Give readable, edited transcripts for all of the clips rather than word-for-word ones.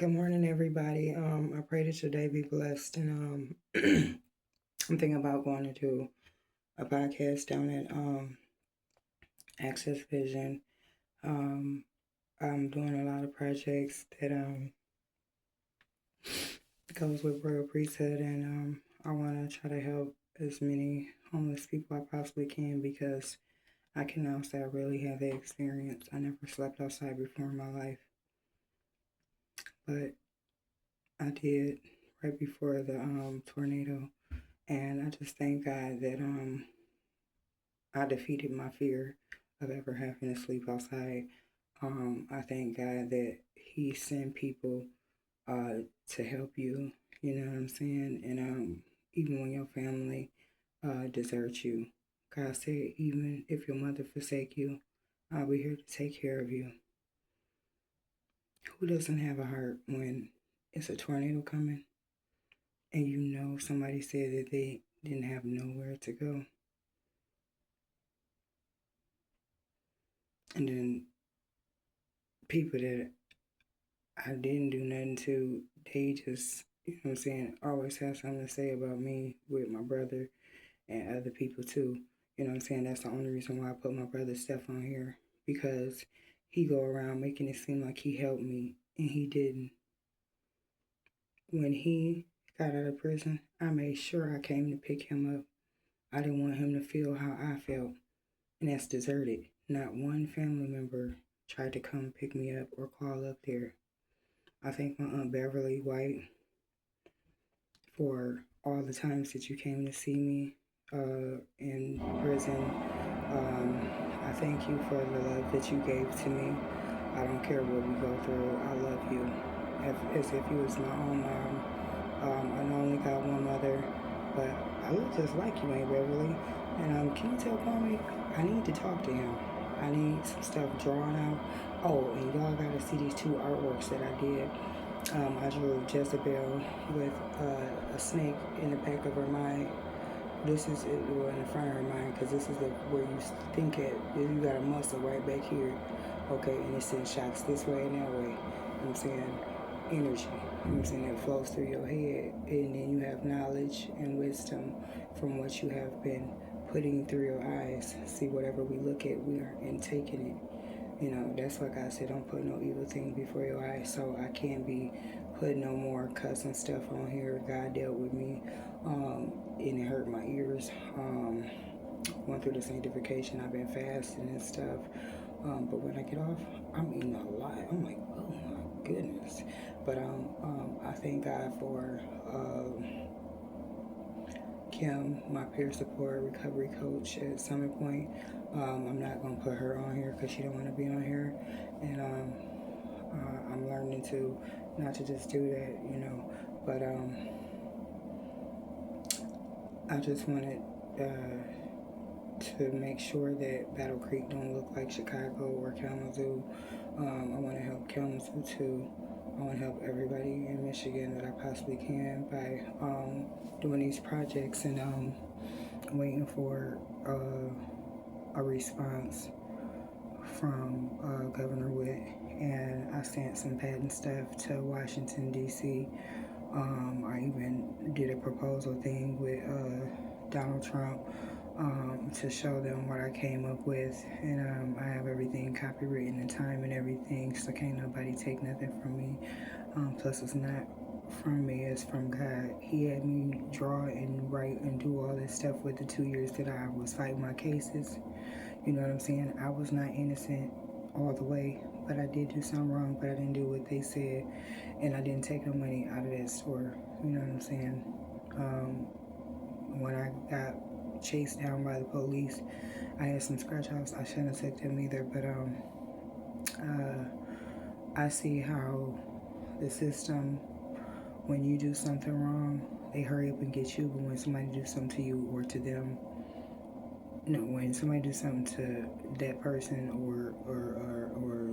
Good morning, everybody. I pray that your day be blessed. And I'm thinking about going to do a podcast down at Access Vision. Um, I'm doing a lot of projects that goes with royal priesthood, and I want to try to help as many homeless people I possibly can because I can now say I really have the experience. I never slept outside before in my life, but I did right before the tornado. And I just thank God that I defeated my fear of ever having to sleep outside. I thank God that He sent people to help you. You know what I'm saying? And even when your family deserts you, God said, even if your mother forsake you, I'll be here to take care of you. Who doesn't have a heart when it's a tornado coming and you know somebody said that they didn't have nowhere to go? And then people that I didn't do nothing to, they just, you know what I'm saying, always have something to say about me with my brother and other people too. You know what I'm saying? That's the only reason why I put my brother's stuff on here, because he go around making it seem like he helped me and he didn't. When he got out of prison, I made sure I came to pick him up. I didn't want him to feel how I felt, and that's deserted. Not one family member tried to come pick me up or call up there. I thank my Aunt Beverly White for all the times that you came to see me in prison. I thank you for the love that you gave to me. I don't care what we go through. I love you as if you was my own mom. I only got one mother, but I look just like you, Aunt Beverly. And can you tell Kwame I need to talk to him? I need some stuff drawn out. Oh, and y'all got to see these two artworks that I did. I drew Jezebel with a snake in the back of her mind. This is it, well, in the front of her mind, because this is where you think it. You got a muscle right back here. Okay, and it sends shots this way and that way. You know what I'm saying? Energy. You know what I'm saying? That flows through your head. And then you have knowledge and wisdom from what you have been putting through your eyes. See, whatever we look at, we are intaking it. You know, that's why God said, don't put no evil thing before your eyes. So I can't be putting no more cussing stuff on here. God dealt with me, and it hurt my ears. Went through the sanctification. I've been fasting and stuff. But when I get off, I'm eating a lot. I'm like, oh my goodness. But I thank God for Kim, my peer support recovery coach at Summit Point. I'm not gonna put her on here because she don't want to be on here, and I'm learning to not to just do that, you know. But I just wanted to make sure that Battle Creek don't look like Chicago or Kalamazoo. I want to help Kalamazoo too. I want to help everybody in Michigan that I possibly can by doing these projects, and waiting for a response from Governor Witt. And I sent some patent stuff to Washington, D.C. I even did a proposal thing with Donald Trump to show them what I came up with. And I have everything copywritten and time and everything, so can't nobody take nothing from me. Plus, it's not from me, it's from God. He had me draw and write and do all this stuff with the 2 years that I was fighting my cases. You know what I'm saying? I was not innocent all the way, but I did do something wrong, but I didn't do what they said, and I didn't take no money out of that store. You know what I'm saying? When I got chased down by the police, I had some scratch offs. I shouldn't have took them either, but I see how the system, when you do something wrong, they hurry up and get you, but when somebody do something to you or to them, no, when somebody do something to that person or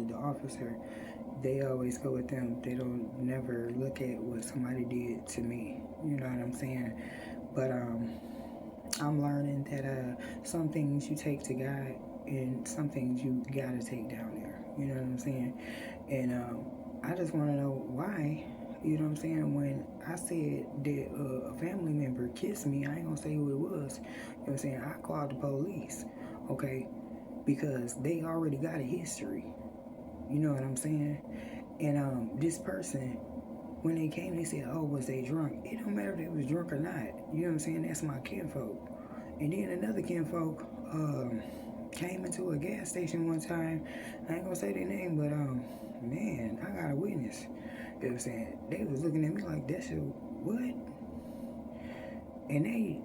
the officer, they always go with them. They don't never look at what somebody did to me. You know what I'm saying? But I'm learning that some things you take to God and some things you gotta take down there. You know what I'm saying? And I just want to know why. You know what I'm saying? When I said that a family member kissed me, I ain't gonna say who it was. You know what I'm saying? I called the police, okay, because they already got a history. You know what I'm saying? And this person, when they came, they said, "Oh, was they drunk?" It don't matter if they was drunk or not. You know what I'm saying? That's my kinfolk. And then another kinfolk came into a gas station one time. I ain't gonna say their name, but man, I got a witness. You know what I'm saying? They was looking at me like, "That's your what?" And they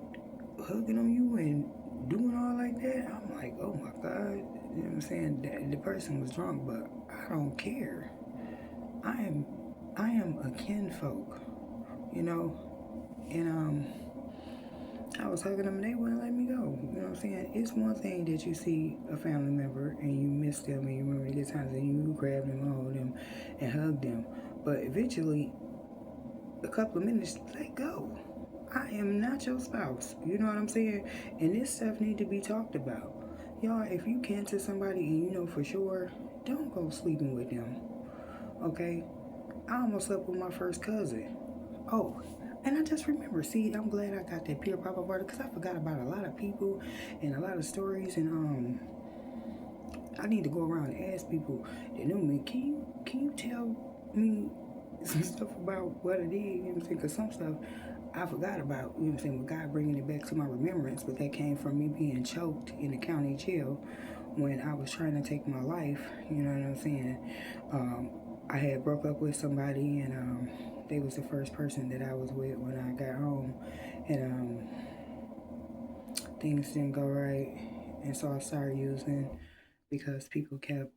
hugging on you and doing all like that. I'm like, "Oh my god!" You know what I'm saying? The person was drunk, but I don't care. I am, I am a kinfolk. You know, and I was hugging them and they wouldn't let me go. You know what I'm saying? It's one thing that you see a family member and you miss them and you remember the good times and you grab them and hold them and hug them. But eventually, a couple of minutes, let go. I am not your spouse. You know what I'm saying? And this stuff need to be talked about. Y'all, if you can to somebody and you know for sure, don't go sleeping with them. Okay? I almost slept with my first cousin. Oh, and I just remember. See, I'm glad I got that pure papa party because I forgot about a lot of people and a lot of stories. And I need to go around and ask people that know me. Can you tell me some stuff about what I did? You know what I'm saying? Because some stuff I forgot about. You know what I'm saying? With God bringing it back to my remembrance, but that came from me being choked in the county jail when I was trying to take my life. You know what I'm saying? Um, I had broke up with somebody and they was the first person that I was with when I got home, and things didn't go right, and so I started using because people kept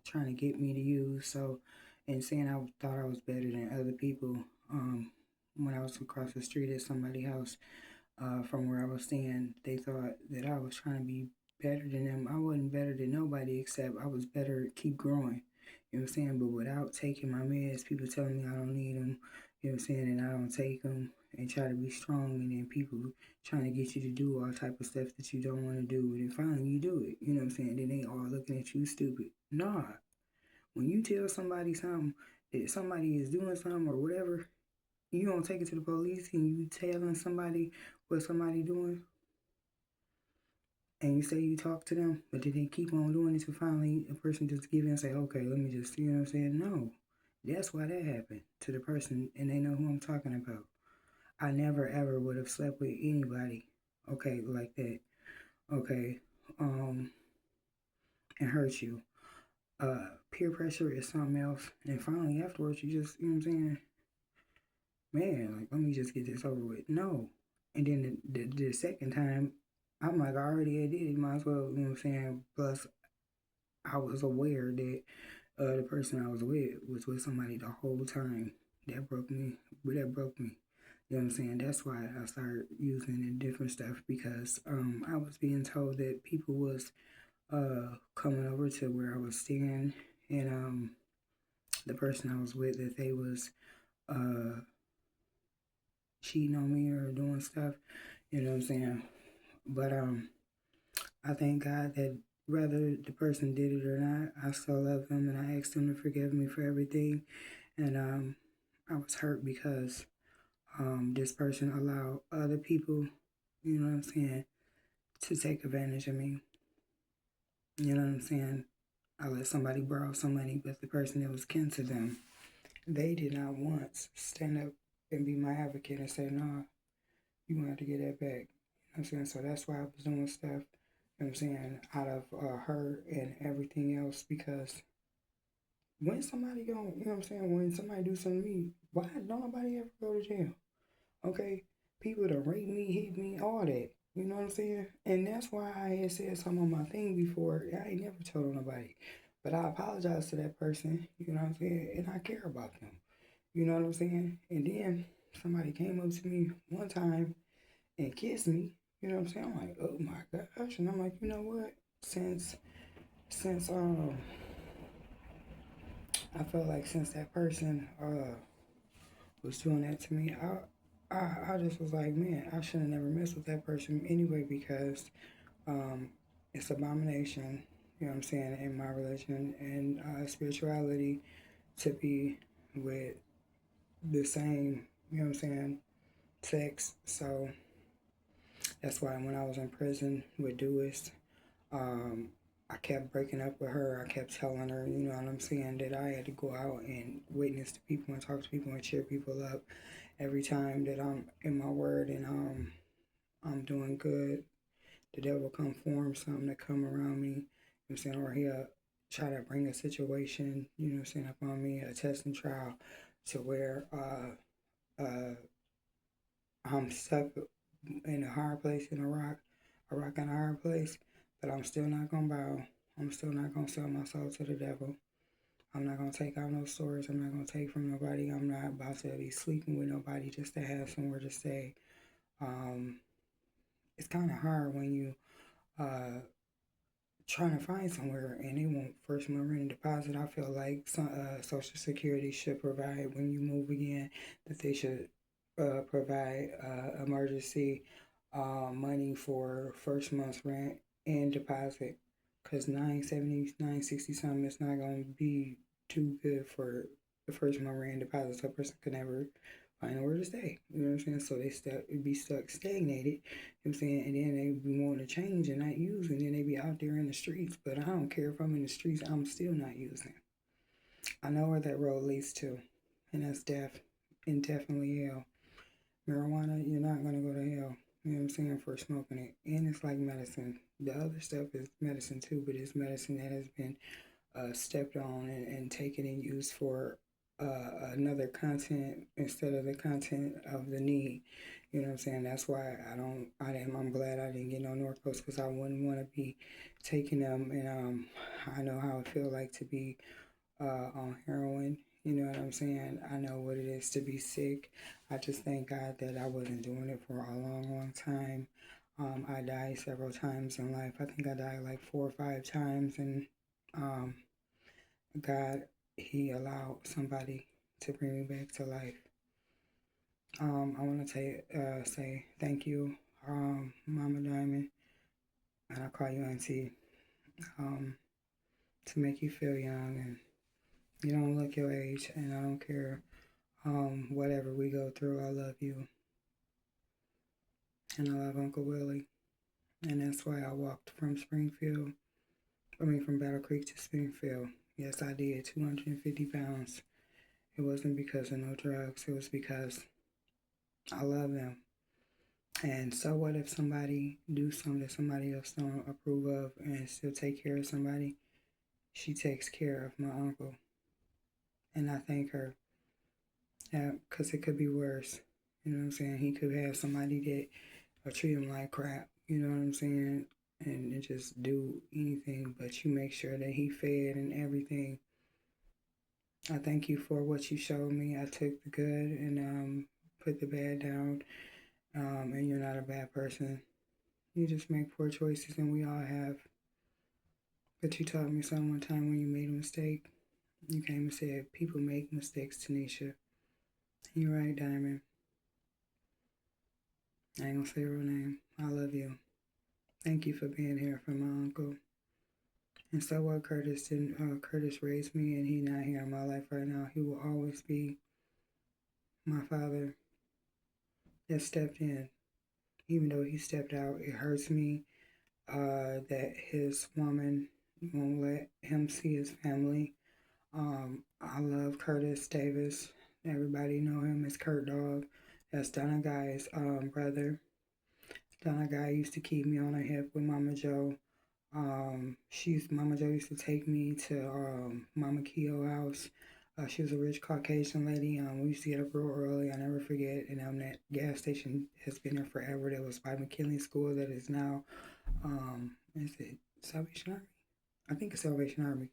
trying to get me to use. So, and saying I thought I was better than other people. When I was across the street at somebody's house from where I was staying, they thought that I was trying to be better than them. I wasn't better than nobody except I was better keep growing. You know what I'm saying? But without taking my meds, people telling me I don't need them, you know what I'm saying, and I don't take them and try to be strong, and then people trying to get you to do all type of stuff that you don't want to do, and then finally you do it, you know what I'm saying? Then they all looking at you stupid. Nah, when you tell somebody something, that somebody is doing something or whatever, you don't take it to the police and you telling somebody what somebody doing, and you say you talk to them, but then they keep on doing it, to finally a person just give in and say, okay, let me just, you know what I'm saying? No, that's why that happened to the person, and they know who I'm talking about. I never ever would have slept with anybody, okay, like that, okay, and hurt you. Peer pressure is something else, and finally afterwards, you just, you know what I'm saying? Man, like, let me just get this over with. No. And then the second time, I'm like, I already did it, might as well, you know what I'm saying? Plus, I was aware that the person I was with somebody the whole time. That broke me. That broke me. You know what I'm saying? That's why I started using the different stuff because I was being told that people was coming over to where I was staying, and the person I was with, that they was uh, cheating on me or doing stuff. You know what I'm saying? But I thank God that whether the person did it or not, I still love them and I asked them to forgive me for everything. And I was hurt because this person allowed other people, you know what I'm saying, to take advantage of me. You know what I'm saying? I let somebody borrow some money, but the person that was kin to them, they did not once stand up and be my advocate and say, "No, you gonna have to get that back." You know what I'm saying? So that's why I was doing stuff, you know what I'm saying, out of her and everything else, because when somebody go, you know what I'm saying, when somebody do something to me, why don't nobody ever go to jail? Okay? People that rape me, hit me, all that. You know what I'm saying? And that's why I had said something on my thing before. I ain't never told nobody. But I apologize to that person, you know what I'm saying? And I care about them. You know what I'm saying? And then somebody came up to me one time and kissed me. You know what I'm saying? I'm like, oh my gosh. And I'm like, you know what? Since I felt like since that person was doing that to me, I just was like, man, I should have never messed with that person anyway because um it's abomination, you know what I'm saying, in my religion and spirituality to be with the same, you know what I'm saying, sex. So that's why when I was in prison with Dewis, um, I kept breaking up with her. I kept telling her, you know what I'm saying, that I had to go out and witness to people and talk to people and cheer people up every time that I'm in my word and I'm doing good. The devil come form something to come around me, you know what I'm saying, or he'll try to bring a situation, you know what I'm saying, upon me, a test and trial to where I'm stuck in a hard place in a rock in a hard place, but I'm still not gonna bow. I'm still not gonna sell my soul to the devil. I'm not gonna take out no stores. I'm not gonna take from nobody. I'm not about to be sleeping with nobody just to have somewhere to stay. Um, it's kind of hard when you uh trying to find somewhere and they want first month deposit. I feel like some Social Security should provide when you move again that they should provide emergency money for first month's rent and deposit because 970, 960 something is not going to be too good for the first month rent deposit so a person could never find nowhere to stay. You know what I'm saying? So they be stuck stagnated. You know what I'm saying? And then they be wanting to change and not use, and then they be out there in the streets. But I don't care if I'm in the streets, I'm still not using. I know where that road leads to, and that's death, and definitely hell. Marijuana, you're not gonna go to hell. You know what I'm saying, for smoking it. And it's like medicine. The other stuff is medicine too, but it's medicine that has been stepped on and taken and used for another content instead of the content of the need. You know what I'm saying? That's why I'm glad I didn't get no North Coast because I wouldn't want to be taking them. And I know how it feel like to be on heroin. You know what I'm saying? I know what it is to be sick. I just thank God that I wasn't doing it for a long, long time. I died several times in life. I think I died like 4 or 5 times, and um, God, He allowed somebody to bring me back to life. I want to say thank you, Mama Diamond, and I call you Auntie, um, to make you feel young, and you don't look your age, and I don't care whatever we go through. I love you, and I love Uncle Willie, and that's why I walked from from Battle Creek to Springfield. Yes, I did, 250 pounds. It wasn't because of no drugs. It was because I love them. And so what if somebody do something that somebody else don't approve of and still take care of somebody? She takes care of my uncle. And I thank her. Because it could be worse. You know what I'm saying? He could have somebody that treat him like crap. You know what I'm saying? And just do anything. But you make sure that he fed and everything. I thank you for what you showed me. I took the good and put the bad down. And you're not a bad person. You just make poor choices, and we all have. But you taught me something one time when you made a mistake. You came and said, people make mistakes, Tanisha. And you're right, Diamond. I ain't gonna say your name. I love you. Thank you for being here for my uncle. And so what Curtis didn't Curtis raised me and he not here in my life right now. He will always be my father that stepped in. Even though he stepped out, it hurts me that his woman won't let him see his family. I love Curtis Davis. Everybody know him as Kurt Dog. That's Donna Guy's brother. Donna Guy used to keep me on her hip with Mama Joe. Mama Joe used to take me to Mama Keo's house. She was a rich Caucasian lady. We used to get up real early. I never forget. And that gas station has been there forever. That was by McKinley School. That is now, is it Salvation Army? I think it's Salvation Army.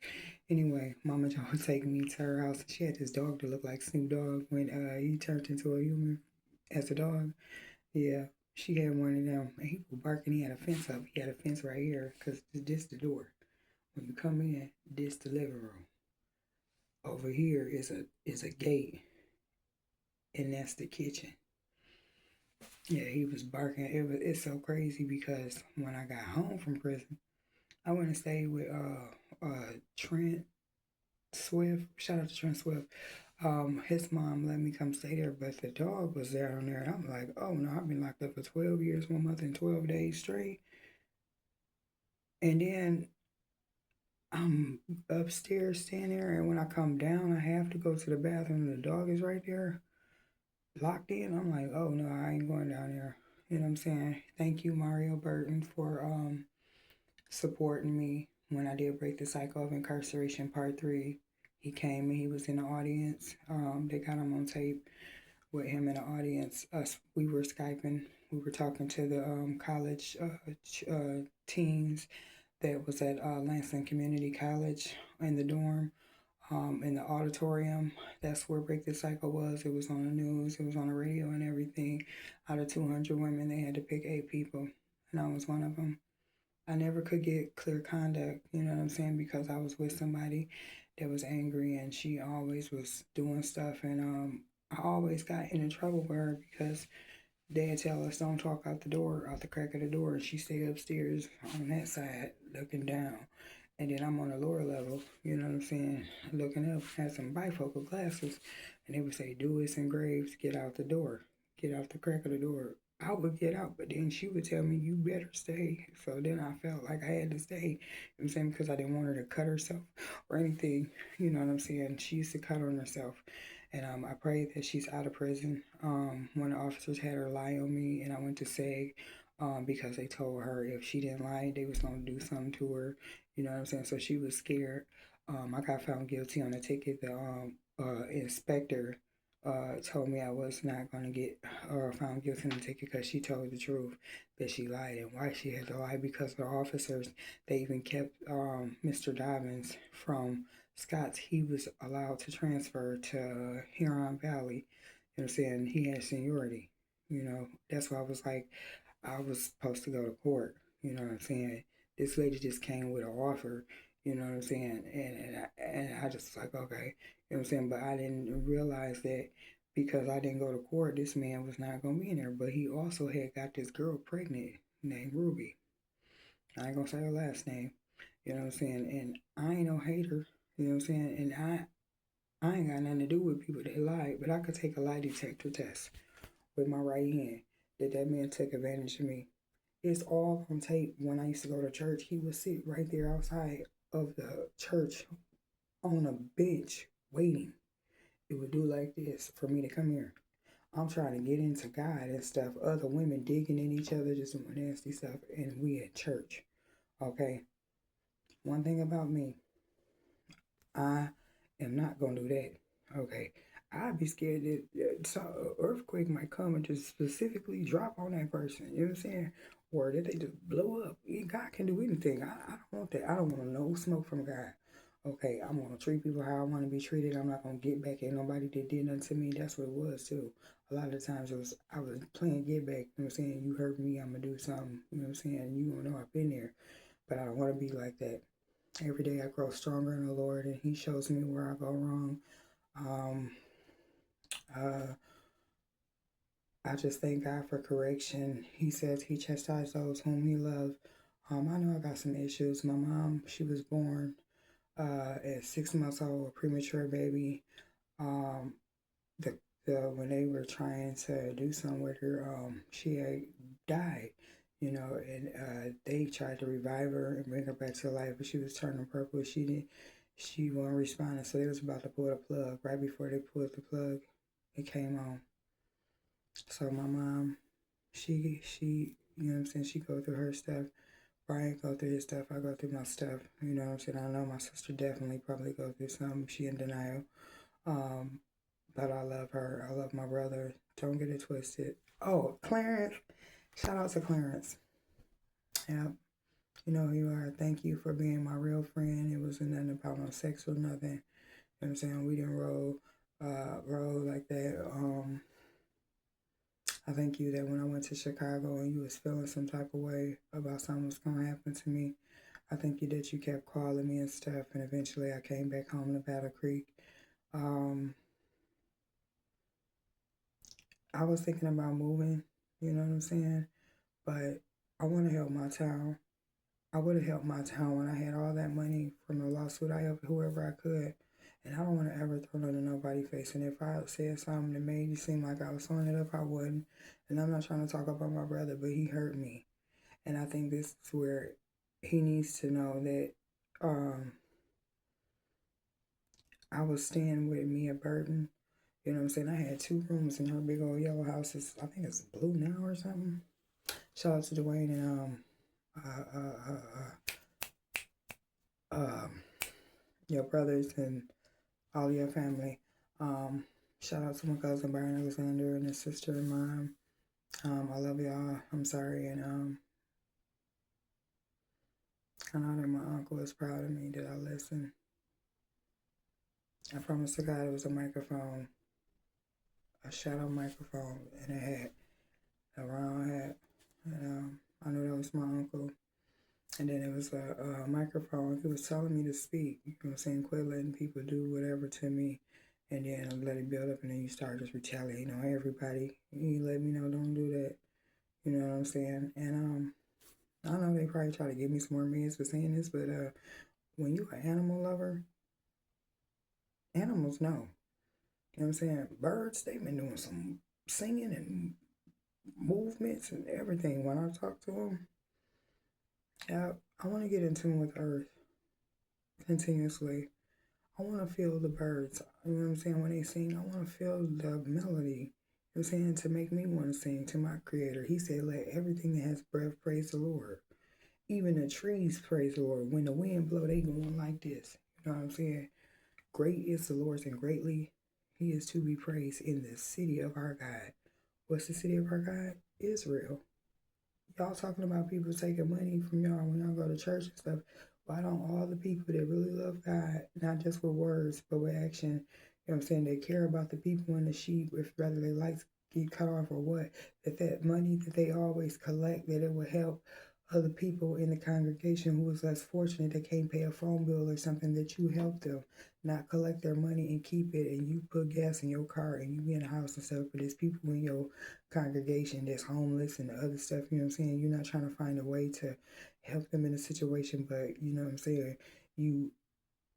Anyway, Mama Joe would take me to her house. She had this dog that looked like Snoop Dogg when he turned into a human as a dog. Yeah, she had one of them. And he was barking. He had a fence up. He had a fence right here because this the door. When you come in, this the living room. Over here is a gate, and that's the kitchen. Yeah, he was barking. It's so crazy because when I got home from prison, I went and stayed with Trent Swift, shout out to Trent Swift. His mom let me come stay there, but the dog was down there, and I'm like, oh no, I've been locked up for 12 years, 1 month, and 12 days straight. And then I'm upstairs staying there, and when I come down, I have to go to the bathroom, and the dog is right there, locked in. I'm like, oh no, I ain't going down there. You know what I'm saying? Thank you, Mario Burton, for supporting me when I did break the cycle of incarceration part 3. He came and he was in the audience. They got him on tape with him in the audience. We were Skyping. We were talking to the college teens that was at Lansing Community College in the dorm, in the auditorium. That's where Break the Cycle was. It was on the news. It was on the radio and everything. Out of 200 women, they had to pick 8 people, and I was one of them. I never could get clear conduct, you know what I'm saying, because I was with somebody that was angry and she always was doing stuff, and I always got into trouble with her because they'd tell us don't talk out the door, out the crack of the door, and she stay upstairs on that side looking down. And then I'm on the lower level, you know what I'm saying, looking up, had some bifocal glasses, and they would say, "Do it's engraved, get out the door, get out the crack of the door." I would get out, but then she would tell me, "You better stay." So then I felt like I had to stay, you know what I'm saying, because I didn't want her to cut herself or anything, you know what I'm saying. She used to cut on herself. And I pray that she's out of prison. One of the officers had her lie on me, and I went to SAG because they told her if she didn't lie, they was going to do something to her. You know what I'm saying? So she was scared. I got found guilty on a ticket. The inspector told me I was not going to get found guilty on the ticket because she told the truth, that she lied. And why she had to lie, because the officers, they even kept Mr. Dobbins from Scott's. He was allowed to transfer to Huron Valley. You know what I'm saying? He had seniority. You know, that's why I was like, I was supposed to go to court. You know what I'm saying? This lady just came with an offer. You know what I'm saying? And I just was like, okay. You know what I'm saying? But I didn't realize that because I didn't go to court, this man was not going to be in there. But he also had got this girl pregnant named Ruby. I ain't going to say her last name. You know what I'm saying? And I ain't no hater. You know what I'm saying? And I ain't got nothing to do with people that lie, but I could take a lie detector test with my right hand that man took advantage of me. It's all on tape. When I used to go to church, he would sit right there outside of the church on a bench waiting. It would do like this for me to come here. I'm trying to get into God and stuff. Other women digging in each other, just doing nasty stuff, and we at church. Okay. One thing about me, I am not gonna do that. Okay. I'd be scared that some earthquake might come and just specifically drop on that person. You know what I'm saying? Or that they just blow up. God can do anything. I don't want that. I don't want no smoke from God. Okay, I'm gonna treat people how I want to be treated. I'm not gonna get back at nobody that did nothing to me. That's what it was too. A lot of the times I was playing get back. You know what I'm saying? You hurt me, I'm gonna do something. You know what I'm saying? You don't know I've been there, but I don't want to be like that. Every day I grow stronger in the Lord, and He shows me where I go wrong. Um, uh, I just thank God for correction. He says He chastises those whom He loves. I know I got some issues. My mom, she was born at 6 months old, a premature baby. Um, the when they were trying to do something with her, she had died. You know, and they tried to revive her and bring her back to life, but she was turning purple. She didn't. She wasn't responding, so they was about to pull the plug. Right before they pulled the plug, it came on. So my mom, you know what I'm saying, she go through her stuff. Brian go through his stuff. I go through my stuff. You know what I'm saying? I know my sister definitely probably go through something. She in denial. Um, but I love her. I love my brother. Don't get it twisted. Oh, Clarence. Shout out to Clarence. Yeah. You know who you are. Thank you for being my real friend. It wasn't nothing about no sex or nothing. You know what I'm saying? We didn't roll like that. I thank you that when I went to Chicago and you was feeling some type of way about something was gonna happen to me, I thank you that you kept calling me and stuff, and eventually I came back home to Battle Creek. Um, I was thinking about moving, you know what I'm saying? But I want to help my town. I would have helped my town when I had all that money from the lawsuit. I helped whoever I could. And I don't want to ever throw it in nobody's face. And if I said something that made you seem like I was throwing it up, I wouldn't. And I'm not trying to talk about my brother, but he hurt me. And I think this is where he needs to know that I was staying with Mia Burton. You know what I'm saying? I had 2 rooms in her big old yellow house. I think it's blue now or something. Shout out to Dwayne and your brothers and all your family. Shout out to my cousin Brian Alexander and his sister and mom. I love y'all. I'm sorry, and I know that my uncle is proud of me that I listened. I promised to God it was a microphone, a shadow microphone, and a hat, a round hat. And I knew that was my uncle. And then it was a microphone. He was telling me to speak. You know what I'm saying? Quit letting people do whatever to me. And then let it build up, and then you start just retaliating on everybody. You let me know, don't do that. You know what I'm saying? And I know they probably try to give me some more meds for saying this, but when you're an animal lover, animals know. You know what I'm saying? Birds, they've been doing some singing and movements and everything. When I talk to them, I want to get in tune with Earth continuously. I want to feel the birds. You know what I'm saying? When they sing, I want to feel the melody. You know what I'm saying? To make me want to sing to my Creator. He said, let everything that has breath praise the Lord. Even the trees praise the Lord. When the wind blow, they going like this. You know what I'm saying? Great is the Lord, and greatly he is to be praised in the city of our God. What's the city of our God? Israel. Y'all talking about people taking money from y'all when y'all go to church and stuff. Why don't all the people that really love God, not just with words, but with action, you know what I'm saying, they care about the people and the sheep, if whether their lights get cut off or what, that money that they always collect, that it will help other people in the congregation who is less fortunate that can't pay a phone bill or something, that you help them, not collect their money and keep it, and you put gas in your car and you be in a house and stuff. But there's people in your congregation that's homeless and other stuff, you know what I'm saying? You're not trying to find a way to help them in a situation, but you know what I'm saying, you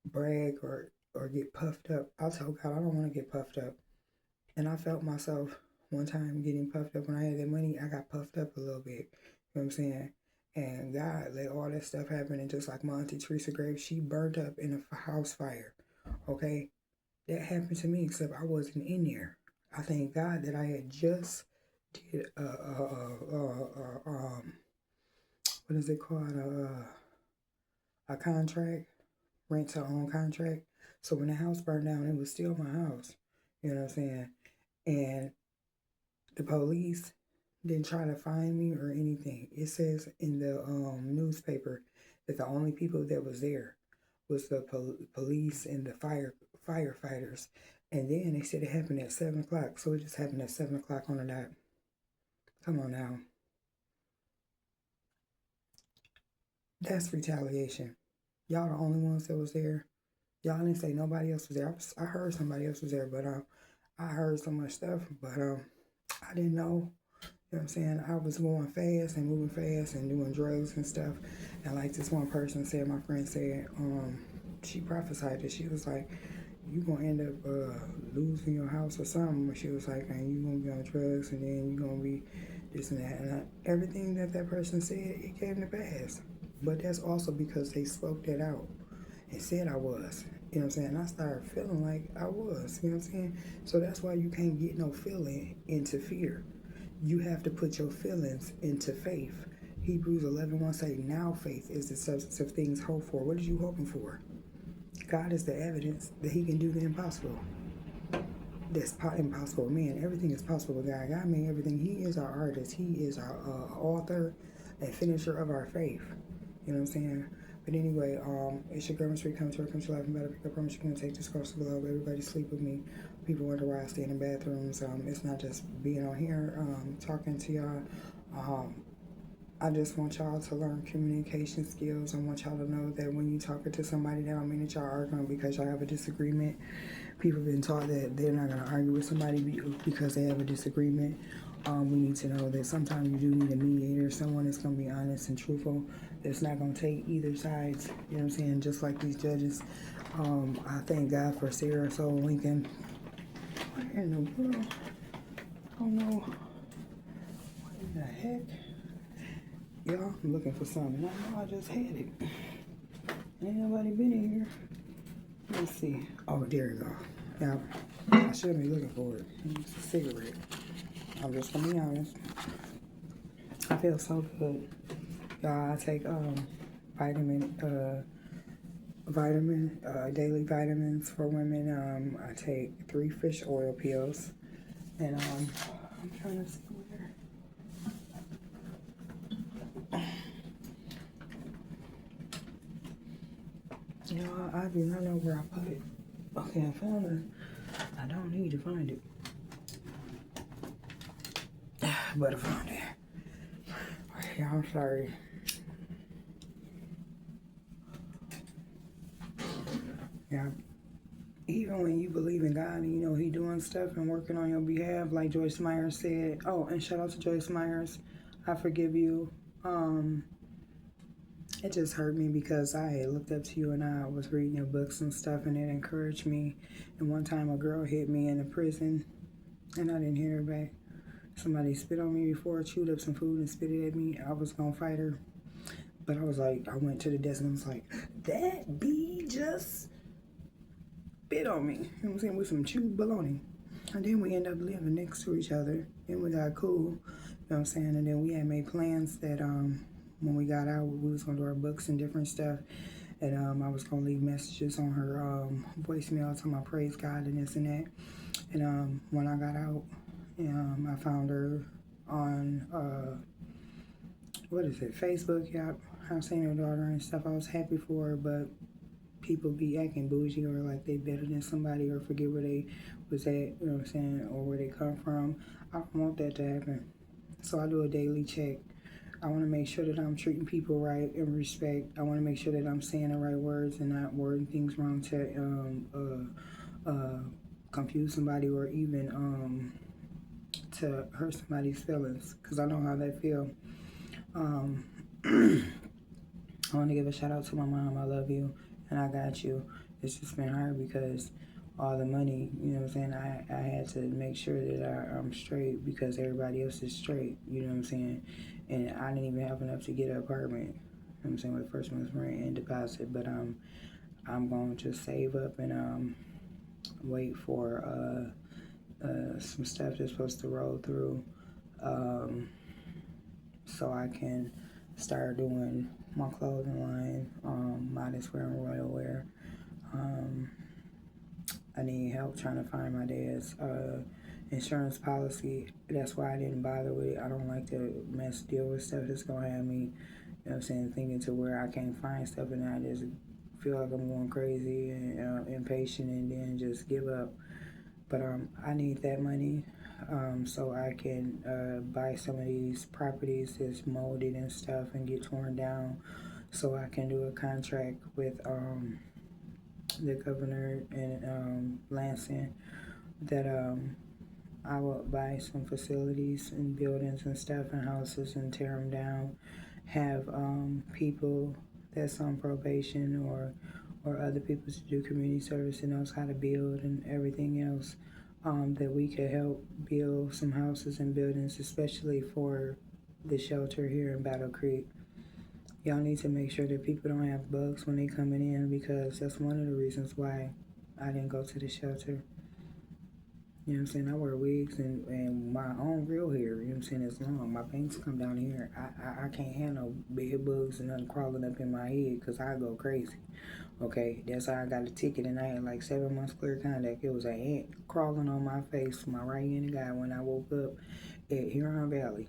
brag or get puffed up. I told God I don't want to get puffed up. And I felt myself one time getting puffed up when I had that money. I got puffed up a little bit. You know what I'm saying? And God let all that stuff happen. And just like my auntie Teresa Graves, she burnt up in a house fire. Okay? That happened to me, except I wasn't in there. I thank God that I had just did what is it called? A contract, rent to own contract. So when the house burned down, it was still my house. You know what I'm saying? And the police didn't try to find me or anything. It says in the newspaper that the only people that was there was the police and the firefighters. And then they said it happened at 7 o'clock. So it just happened at 7 o'clock on the dot. Come on now. That's retaliation. Y'all the only ones that was there. Y'all didn't say nobody else was there. I heard somebody else was there, but I heard so much stuff, but I didn't know. You know what I'm saying? I was going fast and moving fast and doing drugs and stuff. And like this one person said, my friend said, she prophesied that she was like, you gonna end up losing your house or something. But she was like, and you gonna be on drugs, and then you gonna be this and that. And everything that person said, it came to pass. But that's also because they spoke that out and said I was. You know what I'm saying? I started feeling like I was. You know what I'm saying? So that's why you can't get no feeling into fear. You have to put your feelings into faith. Hebrews 11:1 say, now faith is the substance of things hoped for. What are you hoping for? God is the evidence that he can do the impossible. That's impossible. Man, everything is possible with God. God made everything. He is our artist. He is our author and finisher of our faith. You know what I'm saying? But anyway, it's your girl Mz Bre coming to her, come to life and better. I promise you're going to take this across the globe. Everybody sleep with me. People wonder why I stay in the bathrooms. It's not just being on here, talking to y'all. I just want y'all to learn communication skills. I want y'all to know that when you're talking to somebody, that don't mean that y'all arguing because y'all have a disagreement. People have been taught that they're not going to argue with somebody because they have a disagreement. We need to know that sometimes you do need a mediator, someone that's going to be honest and truthful, that's not going to take either sides, you know what I'm saying, just like these judges. I thank God for Sarah Soul Lincoln. What in the world? I don't know. What in the heck? Y'all, I'm looking for something. I know I just had it. Ain't nobody been in here. Let's see. Oh, there you go. Yeah, I shouldn't be looking for it. It's a cigarette. I'm just gonna be honest. I feel so good. Y'all, I take daily vitamins for women. I take 3 fish oil pills, and I'm trying to see where. Y'all, I do not know where I put it. Okay, I found it. I don't need to find it, but I found it. Y'all, I'm sorry. Yeah. Even when you believe in God and you know He doing stuff and working on your behalf, like Joyce Myers said. Oh, and shout out to Joyce Myers. I forgive you. It just hurt me because I had looked up to you and I was reading your books and stuff, and it encouraged me. And one time a girl hit me in the prison and I didn't hit her back. Somebody spit on me before, chewed up some food and spit it at me. I was gonna fight her, but I was like, I went to the desk and I was like, that bee just spit on me. You know what I'm saying? With some chewed bologna. And then we ended up living next to each other and we got cool. You know what I'm saying? And then we had made plans that when we got out, we was gonna do our books and different stuff. And I was gonna leave messages on her voicemail to my praise God and this and that. And when I got out, I found her on Facebook. Yep, I've seen her daughter and stuff. I was happy for her, but people be acting bougie or like they better than somebody or forget where they was at, you know what I'm saying, or where they come from. I don't want that to happen. So I do a daily check. I want to make sure that I'm treating people right and respect. I want to make sure that I'm saying the right words and not wording things wrong to confuse somebody or even to hurt somebody's feelings, because I know how they feel. I want to give a shout out to my mom. I love you and I got you. It's just been hard because all the money, you know what I'm saying, I had to make sure that I'm straight because everybody else is straight, you know what I'm saying, and I didn't even have enough to get an apartment, you know what I'm saying, with the first month's rent and deposit, but I'm going to save up and wait for some stuff that's supposed to roll through so I can start doing my clothing line, Modest Wear and Royal Wear. I need help trying to find my dad's insurance policy. That's why I didn't bother with it. I don't like to deal with stuff that's gonna have me, you know what I'm saying, thinking to where I can't find stuff and I just feel like I'm going crazy and impatient and then just give up. But I need that money so I can buy some of these properties that's molded and stuff and get torn down so I can do a contract with the governor in Lansing that I will buy some facilities and buildings and stuff and houses and tear them down, have people that's on probation or other people to do community service and knows how to build and everything else, that we could help build some houses and buildings, especially for the shelter here in Battle Creek. Y'all need to make sure that people don't have bugs when they coming in, because that's one of the reasons why I didn't go to the shelter. You know what I'm saying? I wear wigs and my own real hair, you know what I'm saying, it's long. My bangs come down here. I can't handle bed bugs and nothing crawling up in my head because I go crazy. Okay, that's how I got a ticket and I had like 7 months clear contact. It was an ant crawling on my face, my right hand guy, when I woke up at Huron Valley.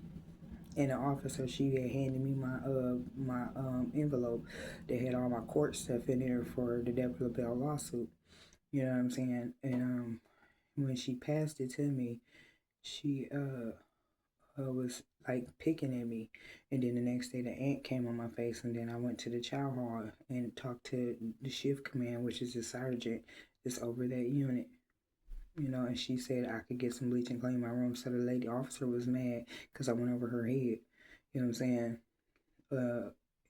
And the officer, she had handed me my envelope that had all my court stuff in there for the Deborah Bell lawsuit. You know what I'm saying? And when she passed it to me, she was like picking at me, and then the next day the ant came on my face, and then I went to the chow hall and talked to the shift command, which is the sergeant that's over that unit. You know, and she said I could get some bleach and clean my room. So the lady officer was mad because I went over her head. You know what I'm saying?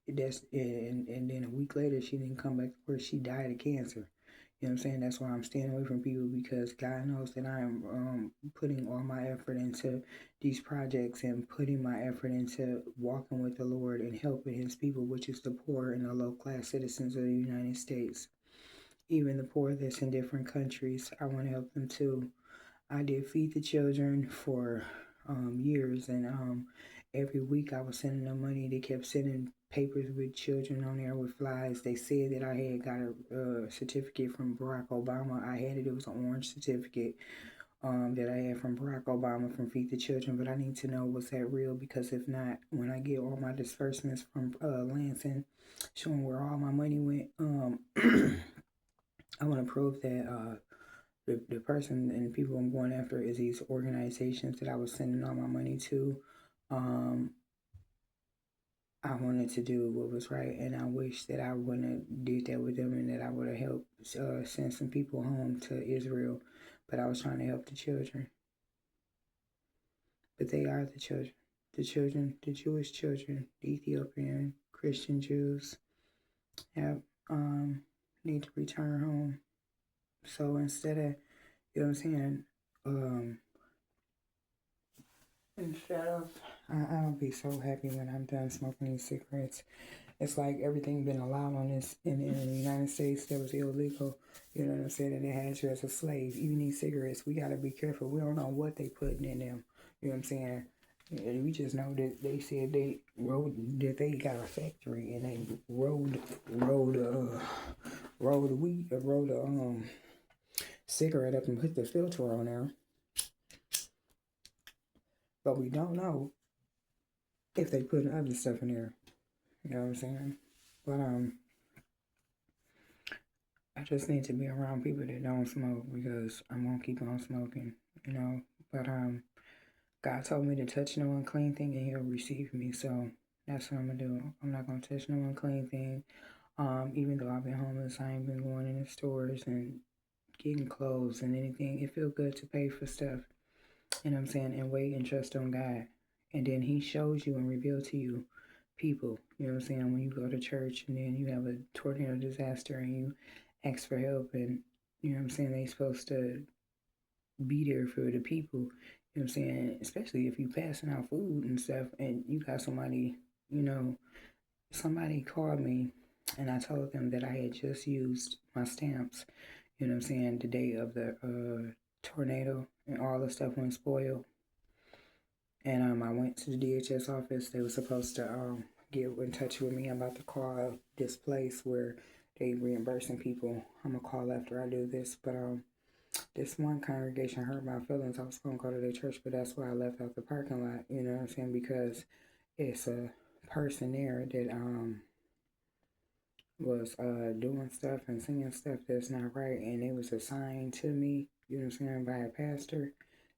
That's and then a week later she didn't come back to work. She died of cancer. You know what I'm saying? That's why I'm staying away from people, because God knows that I am putting all my effort into these projects and putting my effort into walking with the Lord and helping His people, which is the poor and the low class citizens of the United States. Even the poor that's in different countries, I want to help them too. I did Feed the Children for years, and every week I was sending them money. They kept sending papers with children on there with flies. They said that I had got a certificate from Barack Obama. I had it. It was an orange certificate that I had from Barack Obama from Feed the Children. But I need to know, was that real? Because if not, when I get all my disbursements from Lansing showing where all my money went, I want to prove that the person and people I'm going after is these organizations that I was sending all my money to. Um, I wanted to do what was right, and I wish that I wouldn't have did that with them, and that I would have helped send some people home to Israel. But I was trying to help the children. But they are the children, the Jewish children, the Ethiopian Christian Jews have need to return home. So instead of, you know what I'm saying, instead of, I'll be so happy when I'm done smoking these cigarettes. It's like everything been allowed on this in the United States that was illegal. You know what I'm saying? And it has you as a slave. Even these cigarettes, we gotta be careful. We don't know what they putting in them. You know what I'm saying? And we just know that they said they got a factory and they rolled the weed, rolled the cigarette up and put the filter on there. But we don't know if they put other stuff in there. You know what I'm saying? But I just need to be around people that don't smoke, because I'm gonna keep on smoking, you know. But God told me to touch no unclean thing and He'll receive me, so that's what I'm gonna do. I'm not gonna touch no unclean thing. Even though I've been homeless, I ain't been going in the stores and getting clothes and anything. It feels good to pay for stuff, you know what I'm saying, and wait and trust on God. And then He shows you and reveals to you people, you know what I'm saying, when you go to church and then you have a tornado disaster and you ask for help, and you know what I'm saying, they supposed to be there for the people, you know what I'm saying, especially if you passing out food and stuff and you got somebody, you know, somebody called me and I told them that I had just used my stamps, you know what I'm saying, the day of the tornado and all the stuff went spoiled. And I went to the DHS office. They were supposed to get in touch with me. I'm about to call this place where they reimbursing people. I'm gonna call after I do this. But this one congregation hurt my feelings. I was gonna go to their church, but that's why I left out the parking lot. You know what I'm saying? Because it's a person there that was doing stuff and singing stuff that's not right, and it was assigned to me. You know what I'm saying, by a pastor. You know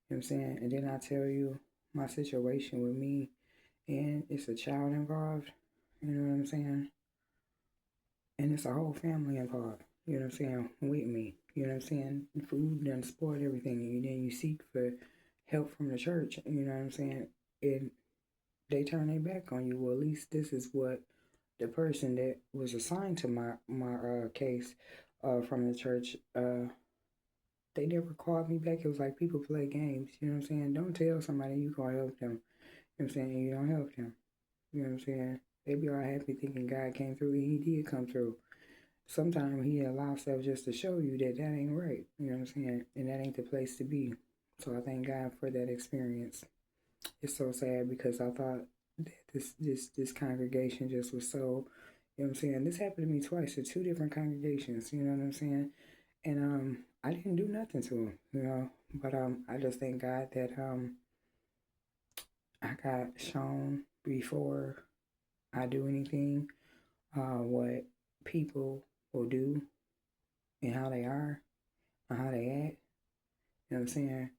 what I'm saying? And then I tell you my situation with me, and it's a child involved, you know what I'm saying? And it's a whole family involved, you know what I'm saying, with me. You know what I'm saying? Food done spoiled everything, and then you seek for help from the church, you know what I'm saying? And they turn their back on you. Well, at least this is what the person that was assigned to my case from the church, they never called me back. It was like people play games, you know what I'm saying? Don't tell somebody you gonna help them, you know what I'm saying, and you don't help them. You know what I'm saying? They be all happy thinking God came through, and He did come through. Sometimes He allows stuff just to show you that that ain't right. You know what I'm saying? And that ain't the place to be. So I thank God for that experience. It's so sad because I thought that this congregation just was so, you know what I'm saying? This happened to me twice at two different congregations. You know what I'm saying? And I didn't do nothing to them, you know. But I just thank God that I got shown before I do anything, what people will do and how they are and how they act. You know what I'm saying?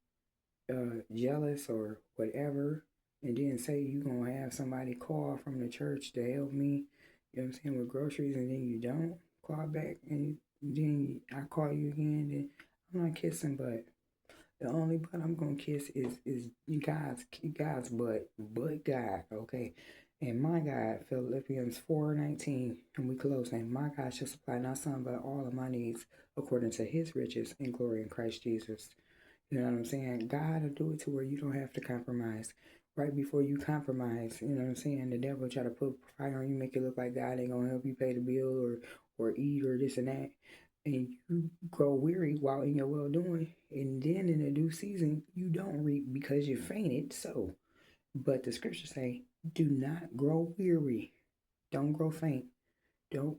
Jealous or whatever. And then say you gonna have somebody call from the church to help me, you know what I'm saying, with groceries, and then you don't call back, and then I call you again, then I'm not kissing butt. The only butt I'm gonna kiss is God's butt, but God, okay? And my God, Philippians 4:19, and we close, and my God shall supply not some but all of my needs according to his riches and glory in Christ Jesus. You know what I'm saying? God will do it to where you don't have to compromise. Right before you compromise, you know what I'm saying? The devil try to put fire on you, make it look like God ain't gonna help you pay the bill or eat or this and that. And you grow weary while in your well doing. And then in the due season, you don't reap because you fainted. So, but the scriptures say, do not grow weary. Don't grow faint. Don't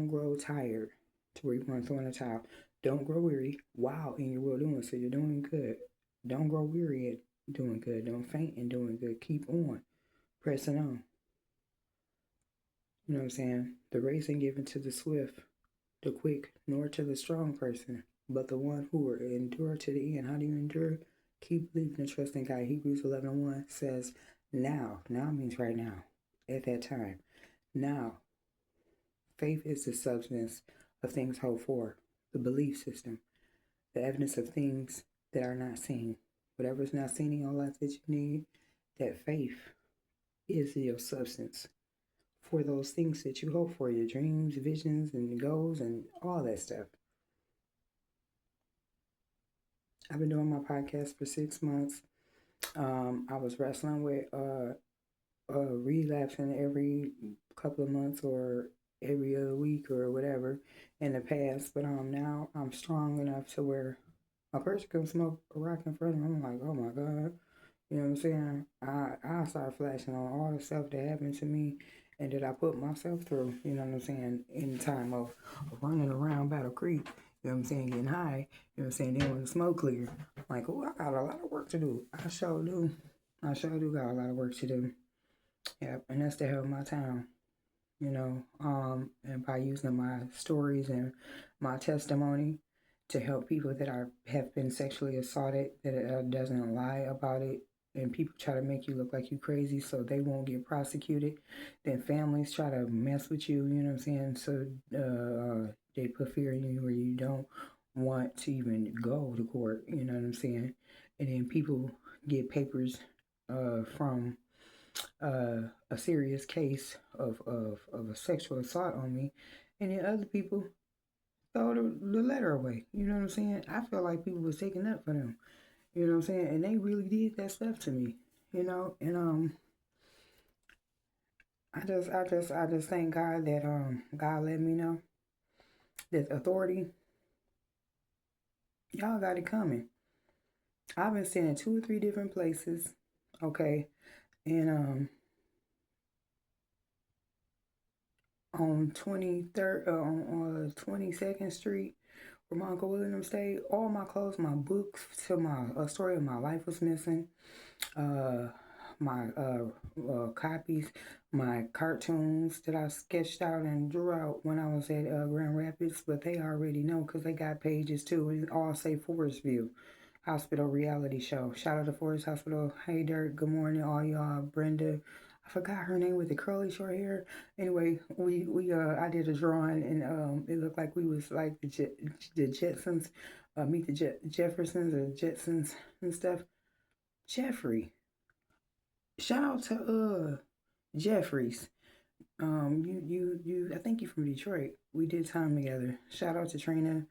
grow tired to where you want to throw in a towel. Don't grow weary while in your well doing. So you're doing good. Don't grow weary at doing good. Don't faint in doing good. Keep on pressing on. You know what I'm saying? The race ain't given to the swift, the quick, nor to the strong person, but the one who will endure to the end. How do you endure? Keep believing and trusting God. Hebrews 11:1 says, now means right now, at that time. Now, faith is the substance of things hoped for, the belief system, the evidence of things that are not seen. Whatever is not seen in your life that you need, that faith is your substance for those things that you hope for, your dreams, visions, and goals, and all that stuff. I've been doing my podcast for 6 months. I was wrestling with relapsing every couple of months or every other week or whatever in the past, but now I'm strong enough to where a person can smoke a rock in front of me. I'm like, oh my God. You know what I'm saying? I start flashing on all the stuff that happened to me and that I put myself through, you know what I'm saying, in time of running around Battle Creek, you know what I'm saying, getting high, you know what I'm saying, then when the smoke cleared, I'm like, oh, I got a lot of work to do. I sure do. I sure do got a lot of work to do. Yep, and that's the hell of my town, you know, and by using my stories and my testimony to help people that have been sexually assaulted, that doesn't lie about it, and people try to make you look like you crazy so they won't get prosecuted. Then families try to mess with you, you know what I'm saying? So they put fear in you where you don't want to even go to court, you know what I'm saying? And then people get papers from a serious case of a sexual assault on me, and then other people throw the letter away. You know what I'm saying? I feel like people was taking up for them. You know what I'm saying? And they really did that stuff to me. You know, and I just thank God that God let me know that authority, y'all got it coming. I've been staying in 2 or 3 different places, okay, and on 23rd on 22nd Street where my Uncle William stayed. All my clothes, my books, to my a story of my life was missing. Uh, my copies, my cartoons that I sketched out and drew out when I was at Grand Rapids, but they already know because they got pages too. And all say Forest View Hospital reality show. Shout out to Forest Hospital. Hey Dirk, good morning, all y'all. Brenda, I forgot her name with the curly short hair. Anyway, we I did a drawing and it looked like we was like the Jetsons, meet the Jeffersons or Jetsons and stuff. Jeffrey, shout out to Jeffries. I think you're from Detroit. We did time together. Shout out to Trina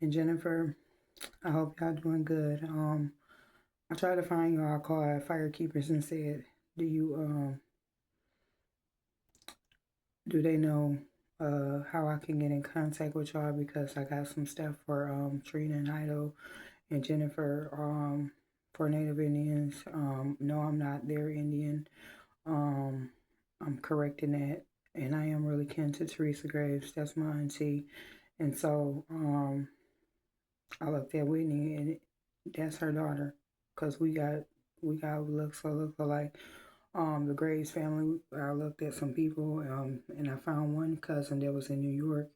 and Jennifer. I hope y'all doing good. I tried to find you. I called Firekeepers and said, "Do you do they know how I can get in contact with y'all because I got some stuff for Trina and Ido and Jennifer for Native Indians. No, I'm not their Indian. Um, I'm correcting that, and I am really kin to Teresa Graves. That's my auntie, and so I looked at Whitney, and that's her daughter, cause we got looks alike. The Graves family. I looked at some people, and I found one cousin that was in New York.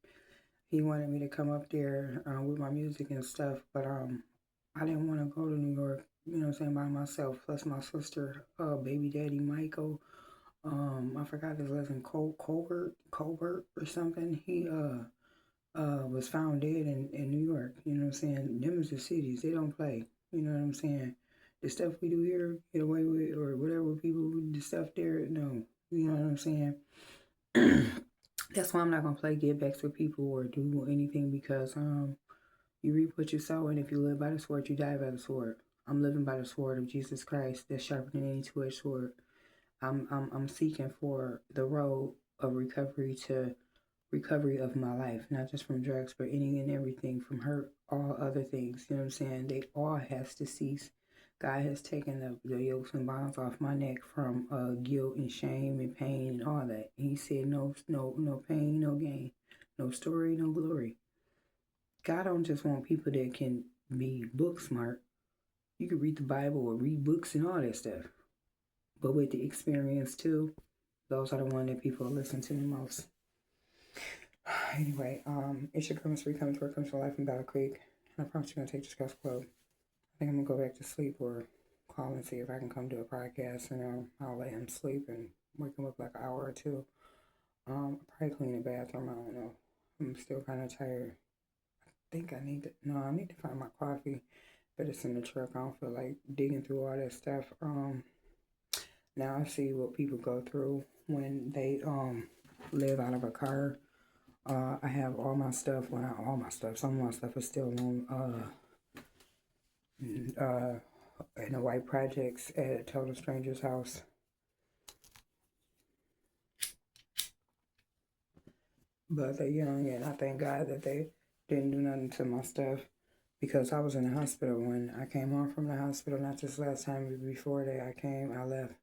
He wanted me to come up there with my music and stuff, but I didn't want to go to New York. You know what I'm saying, by myself. Plus my sister, baby daddy Michael. I forgot his last name, Colbert or something. He was found dead in New York. You know what I'm saying? Them is the cities. They don't play. You know what I'm saying? The stuff we do here, get away with, or whatever people, the stuff there, no. You know what I'm saying? That's why I'm not gonna play get backs with people or do anything because you reap what you sow, and if you live by the sword, you die by the sword. I'm living by the sword of Jesus Christ that's sharper than any two-edged sword. I'm seeking for the road of recovery of my life, not just from drugs, but any and everything from hurt, all other things. You know what I'm saying? They all has to cease. God has taken the yokes and bonds off my neck from guilt and shame and pain and all that. And he said, no pain, no gain, no story, no glory. God don't just want people that can be book smart. You can read the Bible or read books and all that stuff. But with the experience too, those are the ones that people listen to the most. Anyway, it's your girl Mz Bre coming to work, comes to life in Battle Creek. And I promise you're gonna take this girl's club. I think I'm gonna go back to sleep or call and see if I can come do a podcast, and I'll let him sleep and wake him up like an hour or two. I'll probably clean the bathroom. I don't know. I'm still kind of tired. I think I need to. No, I need to find my coffee, but it's in the truck. I don't feel like digging through all that stuff. Now I see what people go through when they live out of a car. I have all my stuff. Well, not all my stuff. Some of my stuff is still on in the white projects at a total stranger's house. But they're young, and I thank God that they didn't do nothing to my stuff because I was in the hospital when I came home from the hospital. Not this last time, but before that I left.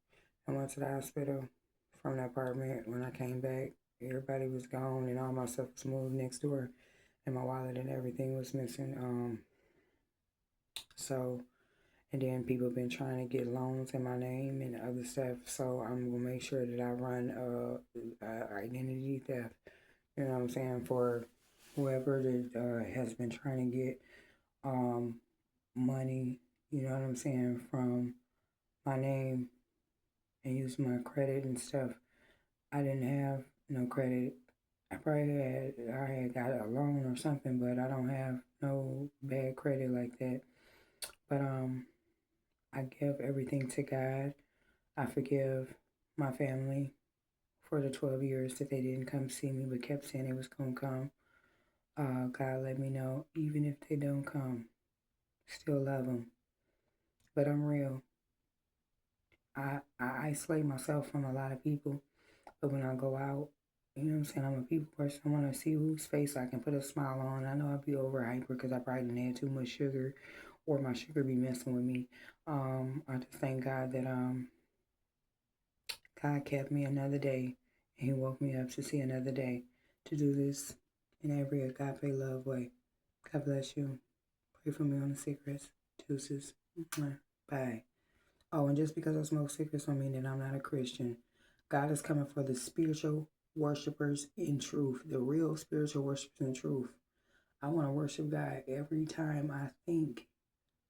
I went to the hospital from the apartment. When I came back, everybody was gone, and all my stuff was moved next door, and my wallet and everything was missing. So, and then people been trying to get loans in my name and other stuff. So I'm gonna make sure that I run identity theft. You know what I'm saying, for whoever that has been trying to get money. You know what I'm saying, from my name and use my credit and stuff. I didn't have no credit. I had got a loan or something, but I don't have no bad credit like that. But I give everything to God. I forgive my family for the 12 years that they didn't come see me, but kept saying they was gonna come. God let me know, even if they don't come, still love them. But I'm real. I isolate myself from a lot of people, but when I go out, you know what I'm saying, I'm a people person. I want to see whose face I can put a smile on. I know I'll be over hyper because I probably didn't add too much sugar, or my sugar be messing with me. I just thank God that God kept me another day, and He woke me up to see another day, to do this in every agape love way. God bless you. Pray for me on the secrets. Deuces. Bye. Oh, and just because I smoke cigarettes don't mean that I'm not a Christian. God is coming for the spiritual worshipers in truth, the real spiritual worshipers in truth. I want to worship God every time I think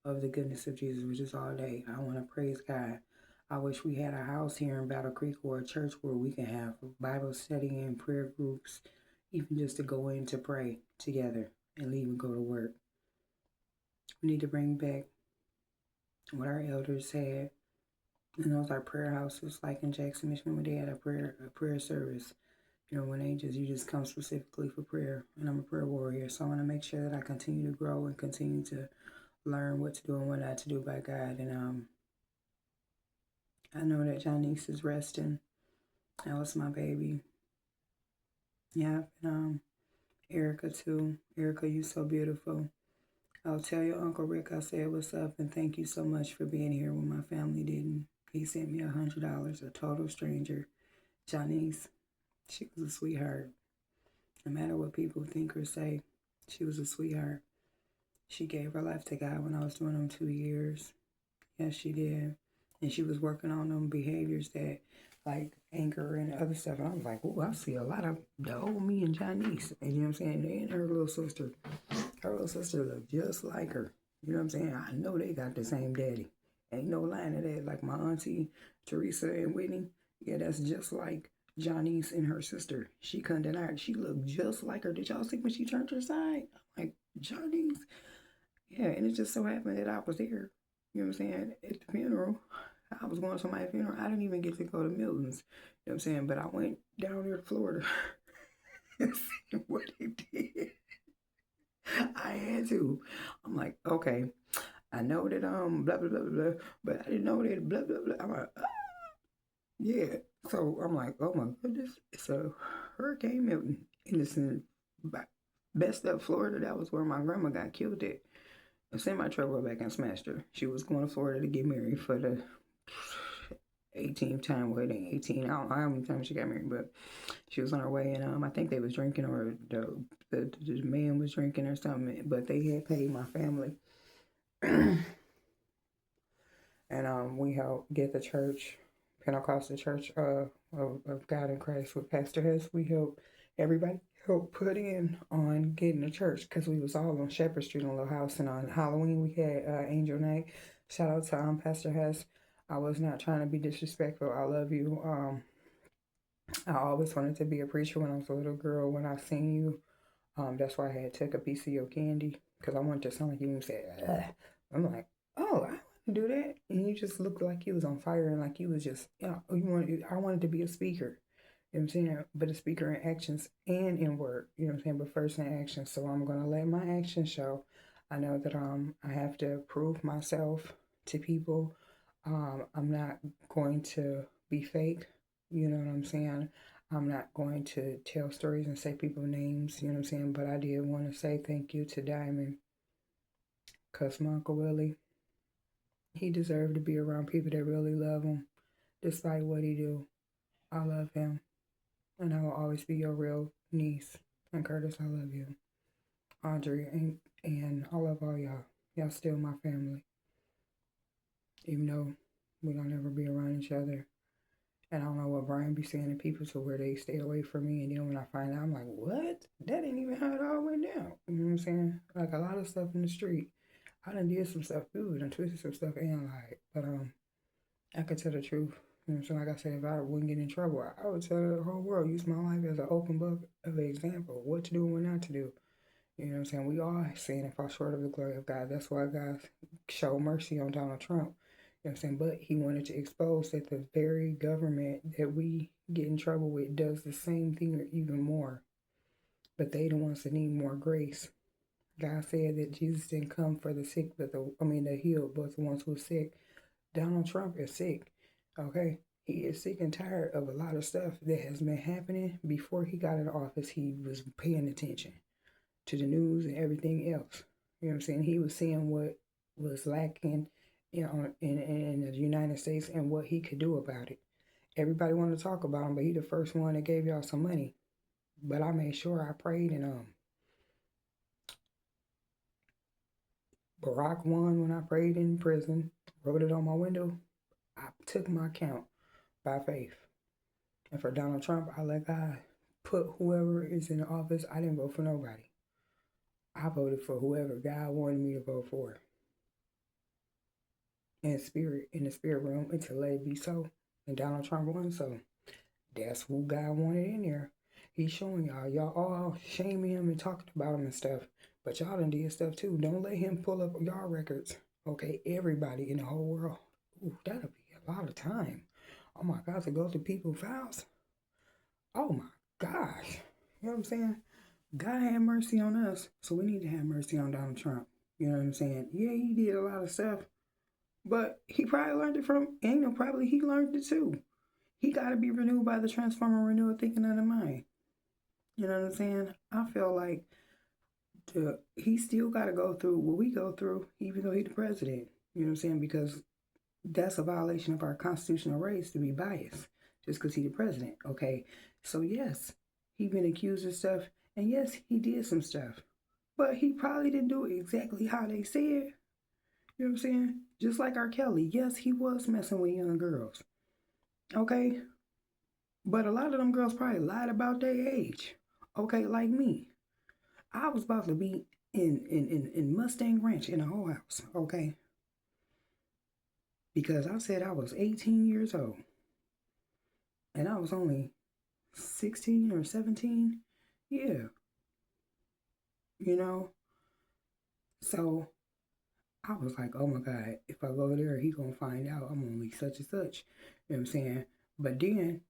of the goodness of Jesus, which is all day. I want to praise God. I wish we had a house here in Battle Creek or a church where we can have Bible study and prayer groups, even just to go in to pray together and leave and go to work. We need to bring back what our elders said. And those are prayer houses, like in Jackson, Michigan, when they had a prayer service. You know, when you just come specifically for prayer. And I'm a prayer warrior, so I want to make sure that I continue to grow and continue to learn what to do and what not to do by God. And I know that Janice is resting. That was my baby. Yeah, and Erica too. Erica, you so beautiful. I'll tell your Uncle Rick I said what's up, and thank you so much for being here when my family didn't. He sent me $100, a total stranger. Janice, she was a sweetheart. No matter what people think or say, she was a sweetheart. She gave her life to God when I was doing them 2 years. Yes, she did. And she was working on them behaviors that, like anger and other stuff. And I was like, oh, I see a lot of the old me and Janice. And you know what I'm saying? And her little sister. Her little sister looked just like her. You know what I'm saying? I know they got the same daddy. Ain't no line of that. Like my auntie, Teresa and Whitney. Yeah, that's just like Janice and her sister. She couldn't deny it. She looked just like her. Did y'all see when she turned her side? I'm like, Janice? Yeah, and it just so happened that I was there. You know what I'm saying? At the funeral. I was going to my funeral. I didn't even get to go to Milton's. You know what I'm saying? But I went down there to Florida and see what he did. I had to. I'm like, okay, I know that blah blah blah blah, but I didn't know that blah blah blah. I'm like, yeah. So I'm like, oh my goodness, it's a Hurricane Milton. And it's in best of Florida. That was where my grandma got killed at. A semi truck went back and smashed her. She was going to Florida to get married for the 18th time wedding. 18. I don't know how many times she got married, but she was on her way, and I think they was drinking, or the man was drinking or something. But they had paid my family, and we helped get the church, Pentecostal Church of God in Christ with Pastor Hess. We helped everybody help put in on getting the church because we was all on Shepherd Street in a little house, and on Halloween we had Angel Night. Shout out to Pastor Hess. I was not trying to be disrespectful. I love you. I always wanted to be a preacher when I was a little girl. When I seen you, that's why I had took a piece of your candy because I wanted to sound like you and say, ugh. I'm like, oh, I want to do that, and you just looked like you was on fire and like you was just, I wanted to be a speaker. You know what I'm saying? But a speaker in actions and in word. You know what I'm saying? But first in action. So I'm gonna let my actions show. I know that I have to prove myself to people. I'm not going to be fake. You know what I'm saying? I'm not going to tell stories and say people's names. You know what I'm saying? But I did want to say thank you to Diamond, cause my Uncle Willie, he deserved to be around people that really love him, despite what he do. I love him. And I will always be your real niece. And Curtis, I love you. Audrey, and I love all y'all. Y'all still my family. Even though we don't ever be around each other. And I don't know what Brian be saying to people to where they stay away from me. And then when I find out, I'm like, what? That ain't even how it all went down. You know what I'm saying? Like a lot of stuff in the street. I done did some stuff too. Done twisted some stuff and lied. But I could tell the truth. You know what I'm saying? Like I said, if I wouldn't get in trouble, I would tell the whole world, use my life as an open book of an example, what to do and what not to do. You know what I'm saying? We all sin and fall short of the glory of God. That's why God showed mercy on Donald Trump. You know what I'm saying? But he wanted to expose that the very government that we get in trouble with does the same thing or even more. But they the ones that need more grace. God said that Jesus didn't come for the sick, but the healed, but the ones who are sick. Donald Trump is sick. Okay? He is sick and tired of a lot of stuff that has been happening. Before he got in office, he was paying attention to the news and everything else. You know what I'm saying? He was seeing what was lacking in the United States and what he could do about it. Everybody wanted to talk about him, but he the first one that gave y'all some money. But I made sure I prayed, and Barack won when I prayed in prison, wrote it on my window. I took my account by faith. And for Donald Trump, I let God put whoever is in the office. I didn't vote for nobody. I voted for whoever God wanted me to vote for. In the spirit realm, and to let it be so. And Donald Trump won, so that's who God wanted in there. He's showing y'all all shaming him and talking about him and stuff. But y'all done did stuff too. Don't let him pull up y'all records. Okay, everybody in the whole world. Ooh, that'll be a lot of time. Oh my God, to go through people's files. Oh my gosh. You know what I'm saying? God had mercy on us, so we need to have mercy on Donald Trump. You know what I'm saying? Yeah, he did a lot of stuff, but he probably learned it from, probably he learned it too. He got to be renewed by the transformer renewal thinking of the mind. You know what I'm saying? I feel like he still got to go through what we go through, even though he's the president. You know what I'm saying? Because that's a violation of our constitutional rights to be biased just because he's the president. Okay, so yes, he been accused of stuff, and yes, he did some stuff, but he probably didn't do it exactly how they said. You know what I'm saying? Just like R. Kelly, yes, he was messing with young girls. Okay, but a lot of them girls probably lied about their age. Okay, like me. I was about to be in Mustang Ranch in a whole house, okay? Because I said I was 18 years old. And I was only 16 or 17. Yeah. You know? So I was like, oh my God, if I go there, he gonna find out I'm only such and such. You know what I'm saying? But then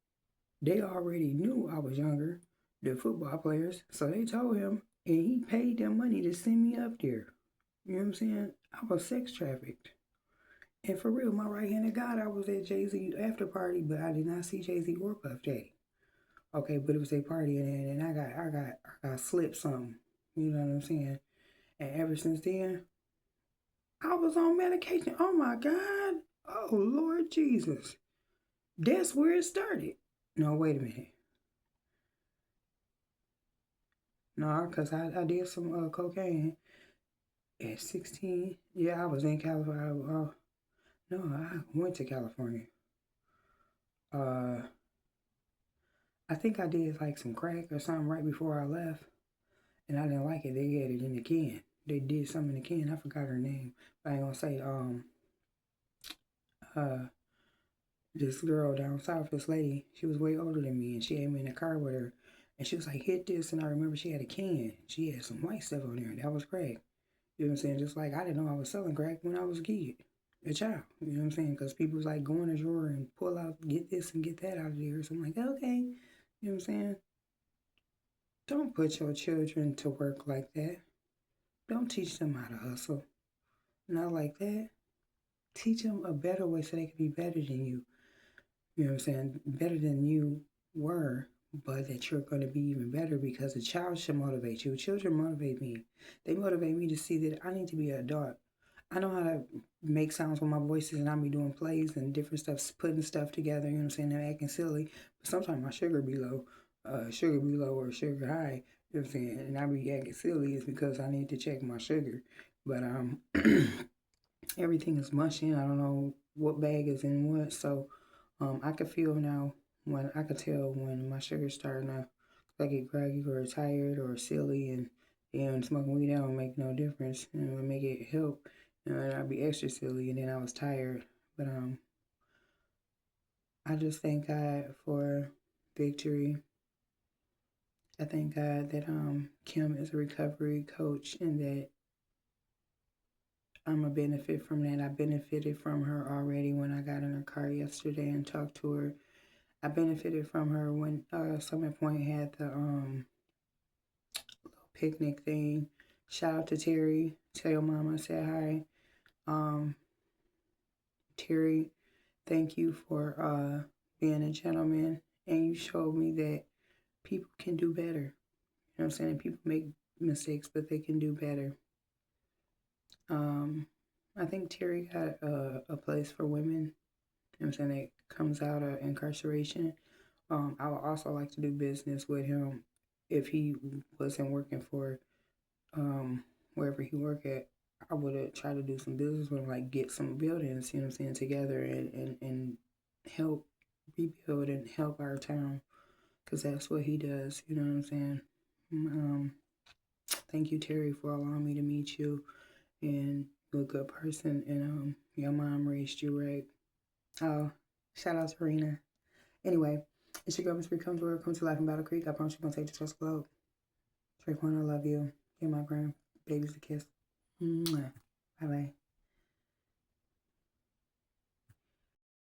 they already knew I was younger, the football players, so they told him, and he paid them money to send me up there. You know what I'm saying? I was sex trafficked. And for real, my right hand of God, I was at Jay-Z after party, but I did not see Jay-Z or Puff Daddy. Okay, but it was a party and I got slipped something. You know what I'm saying? And ever since then, I was on medication. Oh my God. Oh Lord Jesus. That's where it started. No, wait a minute. No, because I did some cocaine at 16. Yeah, I was in California. No, I went to California. Uh, I think I did like some crack or something right before I left, and I didn't like it. They had it in the can. They did something in the can. I forgot her name, but I ain't gonna say. Uh, this girl down south, this lady, she was way older than me, and she had me in the car with her, and she was like, "Hit this," and I remember she had a can. She had some white stuff on there, and that was crack. You know what I'm saying? Just like I didn't know I was selling crack when I was a kid, a child. You know what I'm saying? Because people was like, go in the drawer and pull out, get this and get that out of there. So I'm like, okay. You know what I'm saying? Don't put your children to work like that. Don't teach them how to hustle. Not like that. Teach them a better way so they can be better than you. You know what I'm saying? Better than you were, but that you're going to be even better because a child should motivate you. Children motivate me. They motivate me to see that I need to be an adult. I know how to make sounds with my voices and I be doing plays and different stuff, putting stuff together, you know what I'm saying, and acting silly. But sometimes my sugar be low, or sugar high, you know what I'm saying, and I be acting silly is because I need to check my sugar. But everything is mushing. I don't know what bag is in what, so I could feel now when I could tell when my sugar's starting to like get groggy or tired or silly, and smoking weed that don't make no difference. You know, it make it help. You know, and I'd be extra silly, and then I was tired. But I just thank God for victory. I thank God that Kim is a recovery coach and that I'm a benefit from that. I benefited from her already when I got in her car yesterday and talked to her. I benefited from her when Summit Point had the little picnic thing. Shout out to Terry. Tell your mama I said hi. Um, Terry, thank you for being a gentleman, and you showed me that people can do better. You know what I'm saying? People make mistakes, but they can do better. Um, I think Terry got a place for women. You know what I'm saying? That comes out of incarceration. I would also like to do business with him if he wasn't working for wherever he worked at. I would have tried to do some business with him, like get some buildings, you know what I'm saying, together and help rebuild and help our town because that's what he does, you know what I'm saying. Um, Thank you, Terry, for allowing me to meet you, and you're a good person, and your mom raised you right. Oh, shout out to Rena. Anyway, it's your girl, Mz Bre. Come to life in Battle Creek. I promise you're going to take the trust globe. Drake one, I love you. Give my grandbabies a kiss. Mwah. Bye-bye.